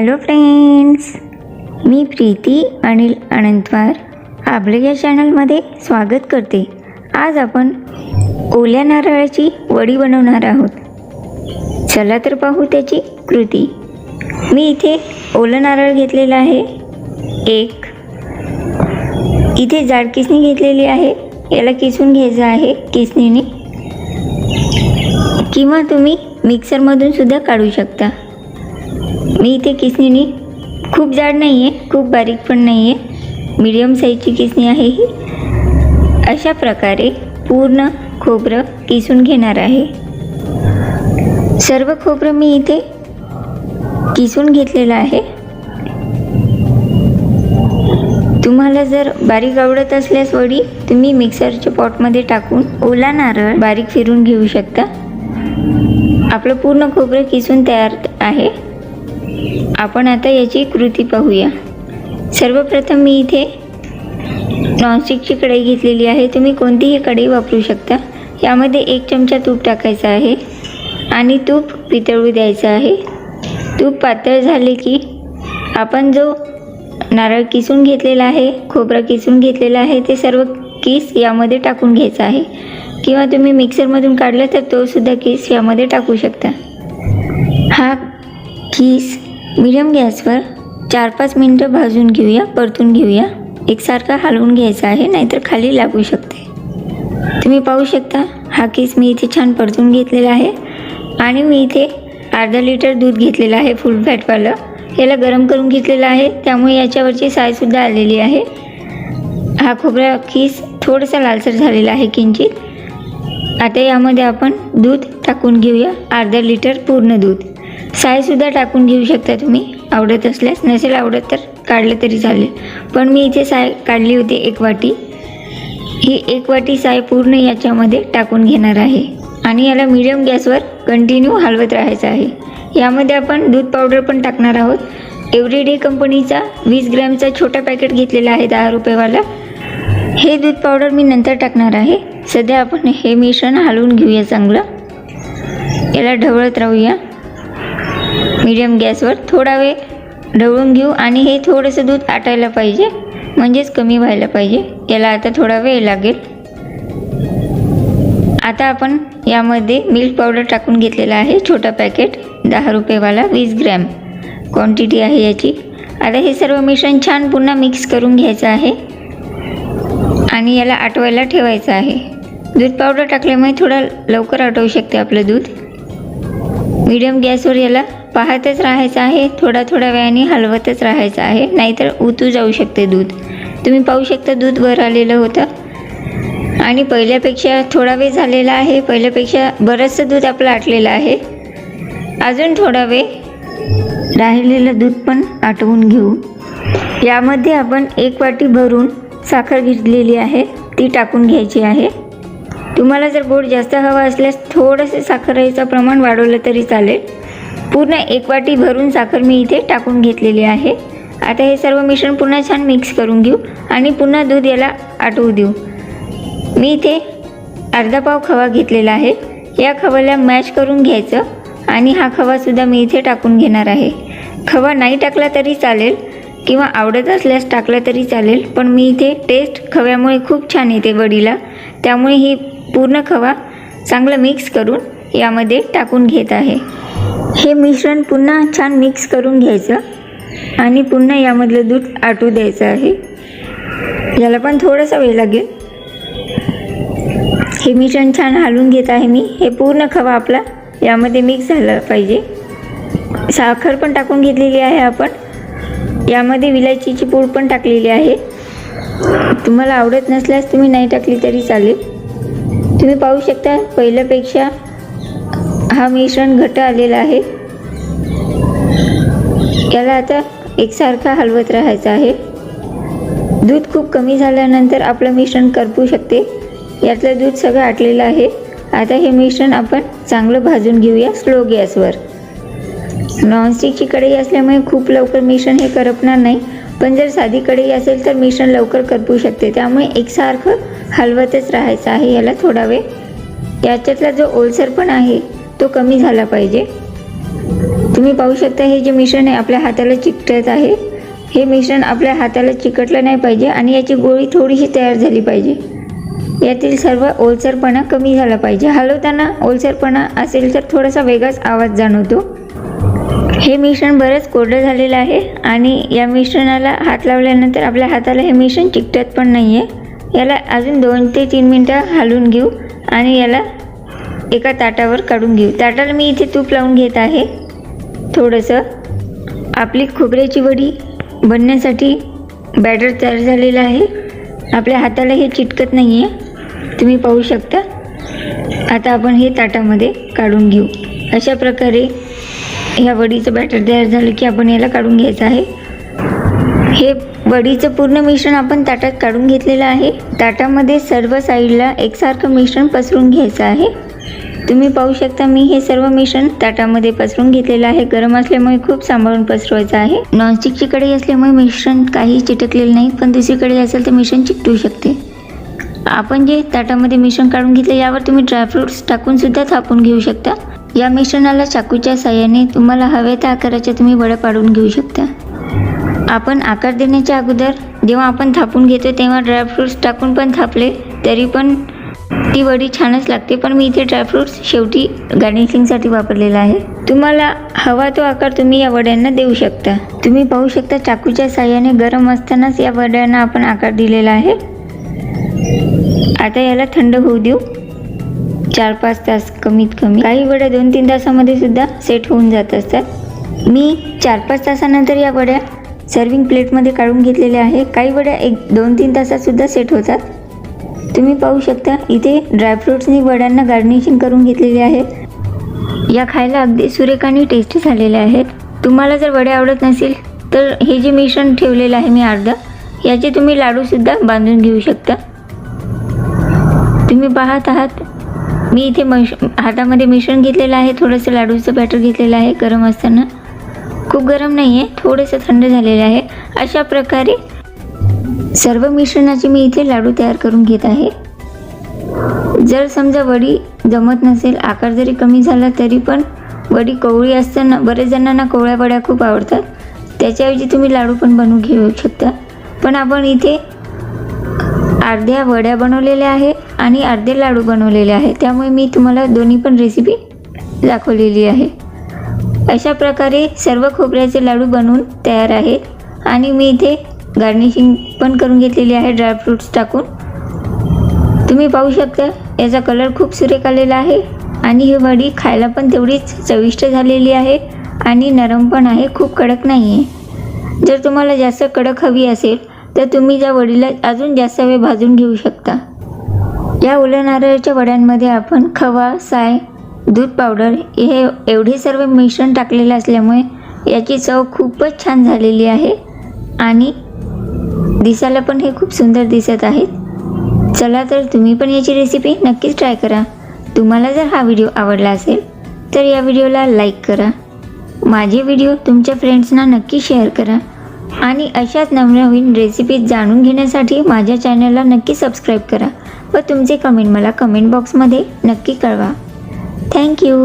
Hello friends, मी प्रीती आणि अनंतवार आपल्या या चॅनलमध्ये स्वागत करते. आज आपण ओल्या नारळाची वडी बनवणार आहोत. चला तर पाहू त्याची कृती. मी इथे ओलं नारळ घेतलेलं आहे एक. इथे जाड किसणी घेतलेली आहे. याला किसून घ्यायचं आहे किसणीने, किंवा तुम्ही मिक्सरमधून सुद्धा काढू शकता. मी इथे किसणीने, खूप जाड नाही आहे, खूप बारीक पण नाही आहे, मीडियम साईजची किसणी आहे ही. अशा प्रकारे पूर्ण खोबरं किसून घेणार आहे. सर्व खोबरं मी इथे किसून घेतलेलं आहे. तुम्हाला जर बारीक आवडत असल्यास वडी, तुम्ही मिक्सरच्या पॉटमध्ये टाकून ओला नारळ बारीक फिरून घेऊ शकता. आपलं पूर्ण खोबरं किसून तयार आहे. आपण आता याची कृती पाहूया. सर्वप्रथम मी इथे नॉनस्टिकची कढई घेतलेली आहे. तुम्ही कोणतीही कढई वापरू शकता. यामध्ये 1 चमचा तूप टाकायचं आहे आणि तूप वितळू द्यायचं आहे. तूप पातळ झाले की आपण जो नारळ किसून घेतलेला आहे, खोबरं किसून घेतलेला आहे, ते सर्व किस यामध्ये टाकून घ्यायचं आहे. किंवा तुम्ही मिक्सरमधून काढलं तर तो सुद्धा किस यामध्ये टाकू शकता. हा किस मीडियम गॅसवर 4-5 मिनटं भाजून घेऊया, परतून घेऊया. एकसारखा हलवून घ्यायचा आहे, नाहीतर खाली लागू शकते. तुम्ही पाहू शकता हा किस मी इथे छान परतून घेतलेला आहे. आणि मी इथे अर्धा लिटर दूध घेतलेलं आहे फुल फॅटवालं. याला गरम करून घेतलेलं आहे, त्यामुळे याच्यावरची सायसुद्धा आलेली आहे. हा खोबरा किस थोडासा लालसर झालेला आहे किंचित. आता यामध्ये आपण दूध टाकून घेऊया, अर्धा लिटर पूर्ण दूध. सायसुद्धा टाकून घेऊ शकता तुम्ही आवडत असल्यास. नसेल आवडत तर काढलं तरी चालेल, पण मी इथे साय काढली होती 1 वाटी. ही 1 वाटी साय पूर्ण याच्यामध्ये टाकून घेणार आहे आणि याला मीडियम गॅसवर कंटिन्यू हलवत राहायचं आहे. यामध्ये आपण दूध पावडर पण टाकणार आहोत. एव्हरीडे कंपनीचा 20 ग्रॅमचा छोटा पॅकेट घेतलेला आहे 10 रुपयेवाला. हे दूध पावडर मी नंतर टाकणार आहे. सध्या आपण हे मिश्रण हलवून घेऊया चांगलं. याला ढवळत राहूया मीडियम गॅसवर. थोडा वेळ ढवळून घेऊ आणि हे थोडंसं दूध आटायला पाहिजे, म्हणजेच कमी व्हायला पाहिजे. याला आता थोडा वेळ लागेल. आता आपण यामध्ये मिल्क पावडर टाकून घेतलेला आहे छोटा पॅकेट 10 रुपयेवाला, 20 ग्रॅम क्वांटिटी आहे याची. आता हे सर्व मिश्रण छान पुन्हा मिक्स करून घ्यायचं आहे आणि याला आटवायला ठेवायचं आहे. दूध पावडर टाकल्यामुळे थोडं लवकर आटवू शकते आपलं दूध. मीडियम गॅसवर याला पाहतच राहायचं आहे, थोड्या वेळाने हलवतच राहायचं आहे, नाहीतर उतू जाऊ शकते दूध. तुम्ही पाहू शकता दूध वर आलेलं होतं आणि पहिल्यापेक्षा थोडा वेळ झालेला आहे. पहिल्यापेक्षा बरंचसं दूध आपलं आटलेलं आहे. अजून थोडा वेळ राहिलेलं दूध पण आटवून घेऊ. यामध्ये आपण 1 वाटी भरून साखर घेतलेली आहे, ती टाकून घ्यायची आहे. तुम्हाला जर गोड जास्त हवा असल्यास थोडंसं साखरेचं प्रमाण वाढवलं तरी चालेल. पूर्ण 1 वाटी भरून साखर मी इथे टाकून घेतलेली आहे. आता हे सर्व मिश्रण पुन्हा छान मिक्स करून घेऊ आणि पुन्हा दूध याला आटवू देऊ. मी इथे अर्धा पाव खवा घेतलेला आहे. या खव्याला मॅश करून घ्यायचं आणि हा खवासुद्धा मी इथे टाकून घेणार आहे. खवा नाही टाकला तरी चालेल किंवा आवडत असल्यास टाकला तरी चालेल, पण मी इथे टेस्ट खव्यामुळे खूप छान येते वडीला, त्यामुळे ही पूर्ण खवा चांगलं मिक्स करून यामध्ये टाकून घेत आहे. हे मिश्रण पुन्हा छान मिक्स करून घ्यायचं आणि पुन्हा यामधलं दूध आटू द्यायचं आहे. याला पण थोडासा वेळ लागेल. हे मिश्रण छान हलवून घेत आहे मी. हे पूर्ण खवा आपला यामध्ये मिक्स झाला पाहिजे. साखर पण टाकून घेतलेली आहे आपण. यामध्ये विलायचीची पूड पण टाकलेली आहे. तुम्हाला आवडत नसल्यास तुम्ही नाही टाकली तरी चालेल. तुम्ही पाहू शकता पहिल्यापेक्षा हा मिश्रण घट्ट आलेला आहे. याला आता एकसारखा हलवत राहायचं आहे. दूध खूप कमी झाल्यानंतर आपलं मिश्रण करपू शकते. यातलं दूध सगळं आटलेलं आहे. आता हे मिश्रण आपण चांगलं भाजून घेऊया स्लो गॅसवर. नॉनस्टिकची कढई असल्यामुळे खूप लवकर मिश्रण हे करपणार नाही, पण जर साधी कढई असेल तर मिश्रण लवकर करपू शकते. त्यामुळे एकसारखं हलवतच राहायचं आहे याला थोडा वेळ. याच्यातला जो ओलसरपणा आहे तो कमी झाला पाहिजे. तुम्ही पाहू शकता हे जे मिश्रण आहे आपल्या हाताला चिकटत आहे. हे मिश्रण आपल्या हाताला चिकटलं नाही पाहिजे आणि याची गोळी थोडीशी तयार झाली पाहिजे. यातील सर्व ओलसरपणा कमी झाला पाहिजे. हलवताना ओलसरपणा असेल तर थोडासा वेगळाच आवाज जाणवतो. हे मिश्रण बरंच कोरडं झालेलं आहे आणि या मिश्रणाला हात लावल्यानंतर आपल्या हाताला हे मिश्रण चिकटत पण नाही आहे. याला अजून 2 ते 3 मिनटं हलवून घेऊ आणि याला एका ताटावर काढून घेऊ. ताटाला मी इथे तूप लावून घेत आहे थोडंसं. आपली खोबऱ्याची वडी बनण्यासाठी बॅटर तयार झालेलं आहे. आपल्या हाताला हे चिटकत नाही आहे, तुम्ही पाहू शकता. आता आपण हे ताटामध्ये काढून घेऊ. अशा प्रकारे ह्या वडीचं बॅटर तयार झालं की आपण याला काढून घ्यायचं आहे. हे वडीचं पूर्ण मिश्रण आपण ताटात काढून घेतलेलं आहे. ताटामध्ये सर्व साईडला एकसारखं मिश्रण पसरून घ्यायचं आहे. तुम्ही पाहू शकता मी हे सर्व मिश्रण ताटामध्ये पसरून घेतलेलं आहे. गरम असल्यामुळे खूप सांभाळून पसरवायचं आहे. नॉनस्टिकची कढई असल्यामुळे मिश्रण काही चिटकलेलं नाही, पण दुसरी कढई असेल तर मिश्रण चिकटू शकते. आपण जे ताटामध्ये मिश्रण काढून घेतले यावर तुम्ही ड्रायफ्रूट्स टाकून सुद्धा थापून घेऊ शकता. या मिश्रणाला चाकूच्या साहाय्याने तुम्हाला हव्या त्या आकाराच्या तुम्ही वड्या पाडून घेऊ शकता. आपण आकार देण्याच्या अगोदर जेव्हा आपण थापून घेतो तेव्हा ड्रायफ्रूट्स टाकून पण थापले तरी पण ती वडी छानच लागते. पण मी इथे ड्रायफ्रूट्स शेवटी गार्निशिंगसाठी वापरलेला आहे. तुम्हाला हवा तो आकार तुम्ही या वड्यांना देऊ शकता. तुम्ही पाहू शकता चाकूच्या साहाय्याने गरम असतानाच या वड्यांना आपण आकार दिलेला आहे. आता याला थंड होऊ देऊ 4-5 तास कमीत कमी. काही वड्या 2-3 तासामध्ये सुद्धा सेट होऊन जात असतात. मी 4-5 तासानंतर या वड्या सर्विंग प्लेटमध्ये काढून घेतलेल्या आहे. काही वड्या 1-2-3 तासात सुद्धा सेट होतात. तुम्ही पाहू शकता इथे ड्रायफ्रूट्सनी वड्यांना गार्निशिंग करून घेतलेली आहे. या खायला अगदी सुरेख आणि टेस्टी झालेल्या आहेत. तुम्हाला जर वड्या आवडत नसेल तर हे जे मिश्रण ठेवलेलं आहे मी अर्धा, याचे तुम्ही लाडूसुद्धा बांधून घेऊ शकता. तुम्ही पाहत आहात मी इथे हातामध्ये मिश्रण घेतलेलं आहे. थोडंसं लाडूचं बॅटर घेतलेलं आहे. गरम असताना, खूप गरम नाही आहे, थोडंसं थंड झालेलं आहे. अशा प्रकारे सर्व मिश्रणाचे मी इथे लाडू तयार करून घेत आहे. जर समजा वडी जमत नसेल, आकार जरी कमी झाला तरी पण वडी कोवळी असताना बरेच जणांना कोवळ्या वड्या खूप आवडतात, त्याच्याऐवजी तुम्ही लाडू पण बनवून घेऊ शकता. पण आपण इथे अर्ध्या वड्या बनवलेल्या आहे आणि अर्धे लाडू बनवलेले आहे, त्यामुळे मी तुम्हाला दोन्ही पण रेसिपी दाखवलेली आहे. अशा प्रकारे सर्व खोबऱ्याचे लाडू बनवून तयार आहेत आणि मी इथे गार्निशिंग पण करून घेतलेली आहे ड्रायफ्रूट्स टाकून. तुम्ही पाहू शकता याचा कलर खूप सुरेख आलेला आहे आणि ही वडी खायला पण तेवढीच चविष्ट झालेली आहे आणि नरम पण आहे, खूप कडक नाही आहे. जर तुम्हाला जास्त कडक हवी असेल तर तुम्ही त्या वडीला अजून जास्त वेळ भाजून घेऊ शकता. या ओल्या नारळाच्या वड्यांमध्ये आपण खवा, साय, दूध पावडर हे एवढे सर्व मिश्रण टाकलेले असल्यामुळे याची चव खूपच छान झालेली आहे आणि दिसायला पण हे खूप सुंदर दिसत आहेत. चला तर तुम्ही पण याची रेसिपी नक्कीच ट्राय करा. तुम्हाला जर हा व्हिडिओ आवडला असेल तर या व्हिडिओला लाईक करा. माझे व्हिडिओ तुमच्या फ्रेंड्सना नक्की शेअर करा आणि अशाच नवनवीन रेसिपीज जाणून घेण्यासाठी माझ्या चॅनलला नक्की सबस्क्राईब करा व तुमचे कमेंट मला कमेंट बॉक्समध्ये नक्की कळवा. थँक्यू.